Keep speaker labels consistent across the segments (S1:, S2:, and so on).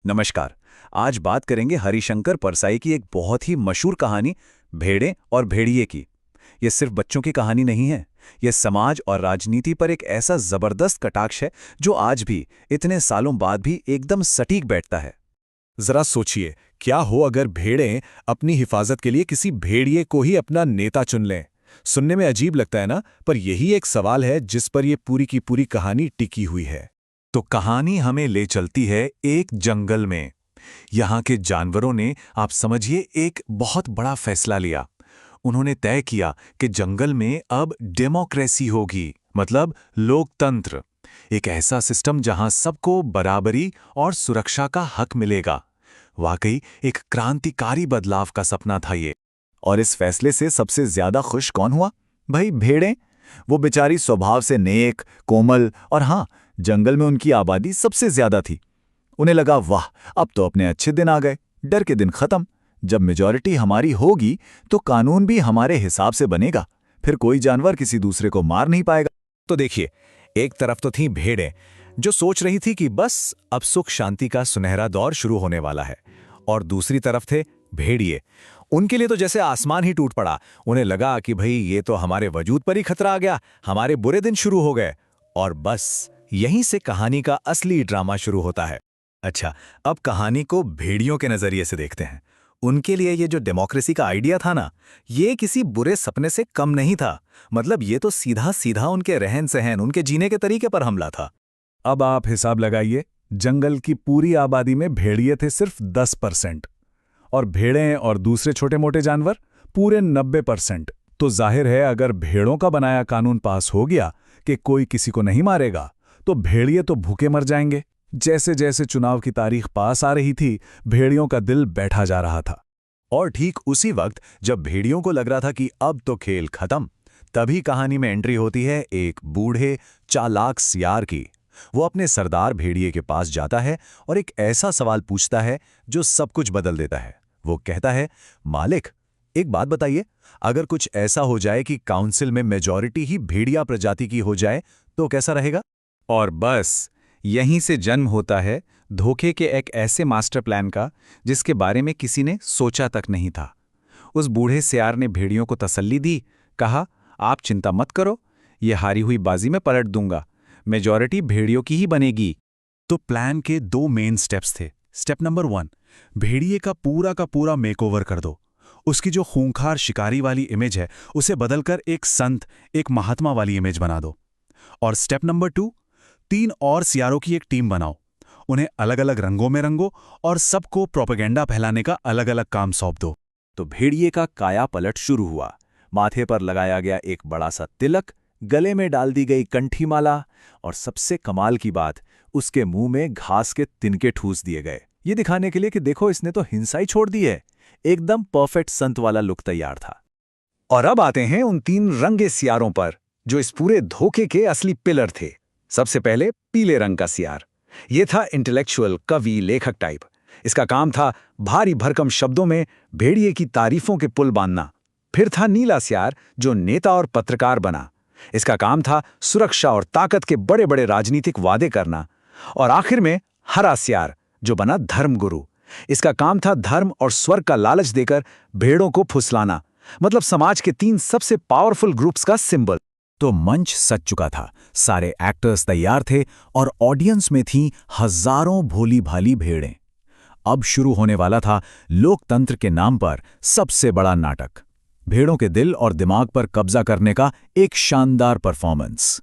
S1: नमस्कार। आज बात करेंगे हरिशंकर परसाई की एक बहुत ही मशहूर कहानी भेड़ें और भेड़िए की। ये सिर्फ बच्चों की कहानी नहीं है, ये समाज और राजनीति पर एक ऐसा जबरदस्त कटाक्ष है जो आज भी इतने सालों बाद भी एकदम सटीक बैठता है।
S2: जरा सोचिए, क्या हो अगर भेड़ें अपनी हिफाजत के लिए किसी भेड़िए को ही अपना नेता चुन लें। सुनने में अजीब लगता है ना, पर यही एक सवाल है जिस पर ये पूरी की पूरी कहानी टिकी हुई है।
S1: तो कहानी हमें ले चलती है एक जंगल में। यहाँ के जानवरों ने, आप समझिए, एक बहुत बड़ा फैसला लिया। उन्होंने तय किया कि जंगल में अब डेमोक्रेसी होगी, मतलब लोकतंत्र। एक ऐसा सिस्टम जहां सबको बराबरी और सुरक्षा का हक मिलेगा। वाकई एक क्रांतिकारी बदलाव का सपना था ये। और इस फैसले से सबसे ज्यादा खुश कौन हुआ? भाई, भेड़ें। वो बेचारी स्वभाव से नेक, कोमल, और हाँ, जंगल में उनकी आबादी सबसे ज्यादा थी। उन्हें लगा, वाह, अब तो अपने अच्छे दिन आ गए, डर के दिन खत्म। जब मेजॉरिटी हमारी होगी तो कानून भी हमारे हिसाब से बनेगा, फिर कोई जानवर किसी दूसरे को मार नहीं पाएगा।
S2: तो देखिए, एक तरफ तो थी भेड़ें जो सोच रही थी कि बस अब सुख शांति का सुनहरा दौर शुरू होने वाला है, और दूसरी तरफ थे भेड़िए। उनके लिए तो जैसे आसमान ही टूट पड़ा। उन्हें लगा कि भाई ये तो हमारे वजूद पर ही खतरा आ गया, हमारे बुरे दिन शुरू हो गए। और बस यहीं से कहानी का असली ड्रामा शुरू होता है। अच्छा, अब कहानी को भेड़ियों के नजरिए से देखते हैं। उनके लिए ये जो डेमोक्रेसी का आइडिया था ना, ये किसी बुरे सपने से कम नहीं था। मतलब ये तो सीधा सीधा उनके रहन सहन, उनके जीने के तरीके पर हमला था।
S3: अब आप हिसाब लगाइए, जंगल की पूरी आबादी में भेड़िए थे सिर्फ 10%, और भेड़ें और दूसरे छोटे मोटे जानवर पूरे 90%। तो जाहिर है, अगर भेड़ों का बनाया कानून पास हो गया कि कोई किसी को नहीं मारेगा, तो भेड़िए तो भूखे मर जाएंगे। जैसे जैसे चुनाव की तारीख पास आ रही थी, भेड़ियों का दिल बैठा जा रहा था।
S1: और ठीक उसी वक्त जब भेड़ियों को लग रहा था कि अब तो खेल खत्म, तभी कहानी में एंट्री होती है एक बूढ़े चालाक सियार की। वो अपने सरदार भेड़िए के पास जाता है और एक ऐसा सवाल पूछता है जो सब कुछ बदल देता है। वो कहता है, मालिक, एक बात बताइए, अगर कुछ ऐसा हो जाए कि काउंसिल में मेजॉरिटी ही भेड़िया प्रजाति की हो जाए तो कैसा रहेगा?
S4: और बस यहीं से जन्म होता है धोखे के एक ऐसे मास्टर प्लान का जिसके बारे में किसी ने सोचा तक नहीं था। उस बूढ़े सियार ने भेड़ियों को तसल्ली दी, कहा, आप चिंता मत करो, ये हारी हुई बाजी में पलट दूंगा, मेजॉरिटी भेड़ियों की ही बनेगी।
S3: तो प्लान के 2 मेन स्टेप्स थे। स्टेप नंबर 1, भेड़िए का पूरा मेकओवर कर दो। उसकी जो खूंखार शिकारी वाली इमेज है, उसे बदलकर एक संत, एक महात्मा वाली इमेज बना दो। और स्टेप नंबर 2, 3 और सियारों की एक टीम बनाओ। उन्हें अलग अलग रंगों में रंगो और सबको प्रोपेगेंडा फैलाने का अलग अलग काम सौंप दो।
S1: तो भेड़िए का काया पलट शुरू हुआ। माथे पर लगाया गया एक बड़ा सा तिलक, गले में डाल दी गई कंठी माला, और सबसे कमाल की बात, उसके मुंह में घास के तिनके ठूस दिए गए, ये दिखाने के लिए कि देखो, इसने तो हिंसा ही छोड़ दी है। एकदम परफेक्ट संत वाला लुक तैयार था।
S5: और अब आते हैं उन 3 रंगे सियारों पर जो इस पूरे धोखे के असली पिलर थे। सबसे पहले पीले रंग का सियार। ये था इंटेलेक्चुअल, कवि, लेखक टाइप। इसका काम था भारी भरकम शब्दों में भेड़िए की तारीफों के पुल बांधना। फिर था नीला सियार, जो नेता और पत्रकार बना। इसका काम था सुरक्षा और ताकत के बड़े बड़े राजनीतिक वादे करना। और आखिर में हरा सियार, जो बना धर्मगुरु। इसका काम था धर्म और स्वर्ग का लालच देकर भेड़ों को फुसलाना। मतलब समाज के 3 सबसे पावरफुल ग्रुप्स का सिंबल।
S1: तो मंच सज चुका था, सारे एक्टर्स तैयार थे और ऑडियंस में थीं हजारों भोली भाली भेड़ें। अब शुरू होने वाला था लोकतंत्र के नाम पर सबसे बड़ा नाटक, भेड़ों के दिल और दिमाग पर कब्जा करने का एक शानदार परफॉर्मेंस।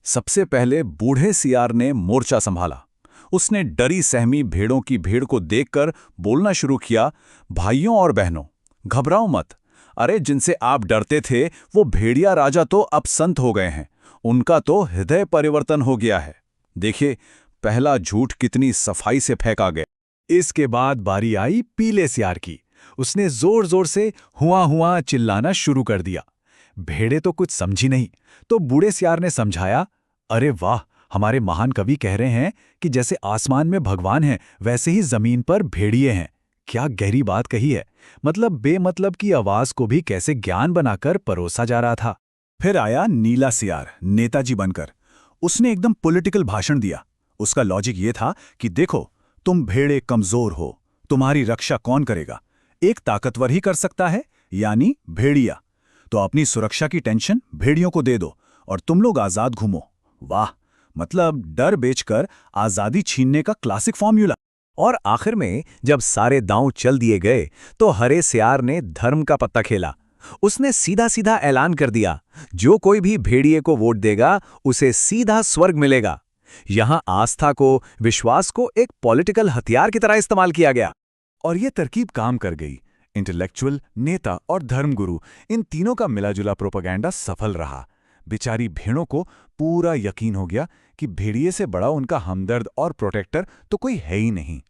S1: सबसे पहले बूढ़े सियार ने मोर्चा संभाला। उसने डरी सहमी भेड़ों की भीड़ को देखकर बोलना शुरू किया, भाइयों और बहनों, घबराओ मत। अरे, जिनसे आप डरते थे वो भेड़िया राजा तो अब संत हो गए हैं, उनका तो हृदय परिवर्तन हो गया है। देखिए, पहला झूठ कितनी सफाई से फेंका गया।
S3: इसके बाद बारी आई पीले सियार की। उसने जोर जोर से हुआ हुआ चिल्लाना शुरू कर दिया। भेड़े तो कुछ समझी नहीं, तो बूढ़े सियार ने समझाया, अरे वाह, हमारे महान कवि कह रहे हैं कि जैसे आसमान में भगवान हैं, वैसे ही जमीन पर भेड़िए हैं। क्या गहरी बात कही है। मतलब बेमतलब की आवाज को भी कैसे ज्ञान बनाकर परोसा जा रहा था। फिर आया नीला सियार, नेताजी बनकर। उसने एकदम पॉलिटिकल भाषण दिया। उसका लॉजिक ये था कि देखो, तुम भेड़े कमजोर हो, तुम्हारी रक्षा कौन करेगा? एक ताकतवर ही कर सकता है, यानी भेड़िया। तो अपनी सुरक्षा की टेंशन भेड़ियों को दे दो और तुम लोग आजाद घूमो। वाह, मतलब डर बेचकर आजादी छीनने का क्लासिक फॉर्म्यूला।
S2: और आखिर में जब सारे दांव चल दिए गए तो हरे सियार ने धर्म का पत्ता खेला। उसने सीधा सीधा ऐलान कर दिया, जो कोई भी भेड़िए को वोट देगा उसे सीधा स्वर्ग मिलेगा। यहां आस्था को, विश्वास को एक पॉलिटिकल हथियार की तरह इस्तेमाल किया गया।
S3: और ये तरकीब काम कर गई। इंटेलेक्चुअल, नेता और धर्मगुरु, इन तीनों का मिलाजुला प्रोपेगेंडा सफल रहा। बेचारी भेड़ों को पूरा यकीन हो गया कि भेड़िए से बड़ा उनका हमदर्द और प्रोटेक्टर तो कोई है ही नहीं।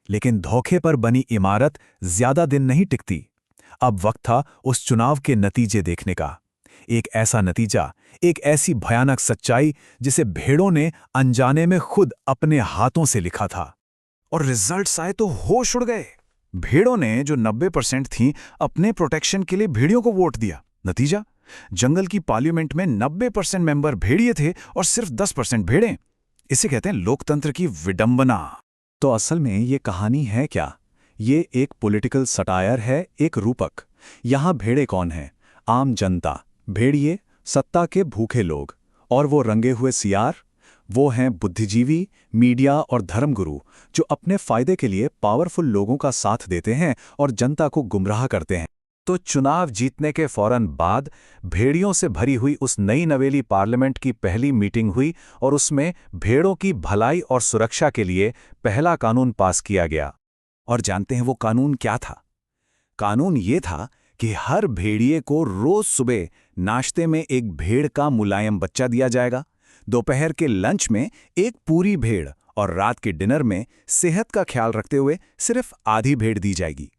S3: लेकिन धोखे पर बनी इमारत ज्यादा दिन नहीं टिकती। अब वक्त था उस चुनाव के नतीजे देखने का। एक ऐसा नतीजा, एक ऐसी भयानक सच्चाई जिसे भेड़ों ने अनजाने में खुद अपने हाथों से लिखा था। और रिजल्ट्स आए तो होश उड़ गए। भेड़ों ने, जो 90% थीं, अपने प्रोटेक्शन के लिए भेड़ियों को वोट दिया। नतीजा, जंगल की पार्लियामेंट में 90% मेंबर भेड़िए थे और सिर्फ 10% भेड़ें। इसे कहते हैं लोकतंत्र की विडंबना। तो असल में ये कहानी है क्या? ये एक पॉलिटिकल सटायर है, एक रूपक। यहां भेड़े कौन हैं? आम जनता। भेड़िए सत्ता के भूखे लोग। और वो रंगे हुए सियार, वो हैं बुद्धिजीवी, मीडिया और धर्मगुरु, जो अपने फायदे के लिए पावरफुल लोगों का साथ देते हैं और जनता को गुमराह करते हैं। तो चुनाव जीतने के फौरन बाद भेड़ियों से भरी हुई उस नई नवेली पार्लियामेंट की पहली मीटिंग हुई और उसमें भेड़ों की भलाई और सुरक्षा के लिए पहला कानून पास किया गया। और जानते हैं वो कानून क्या था? कानून ये था कि हर भेड़िए को रोज सुबह नाश्ते में एक भेड़ का मुलायम बच्चा दिया जाएगा, दोपहर के लंच में एक पूरी भेड़ और रात के डिनर में सेहत का ख्याल रखते हुए सिर्फ आधी भेड़ दी जाएगी।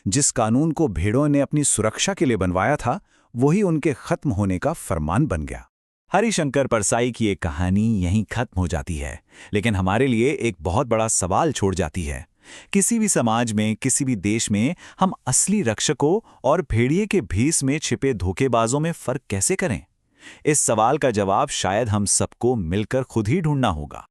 S3: जिस कानून को भेड़ों ने अपनी सुरक्षा के लिए बनवाया था, वही उनके खत्म होने का फरमान बन गया।
S4: हरिशंकर परसाई की एक कहानी यहीं खत्म हो जाती है, लेकिन हमारे लिए एक बहुत बड़ा सवाल छोड़ जाती है। किसी भी समाज में, किसी भी देश में हम असली रक्षकों और भेड़िए के भेष में छिपे धोखेबाजों में फर्क कैसे करें? इस सवाल का जवाब शायद हम सबको मिलकर खुद ही ढूंढना होगा।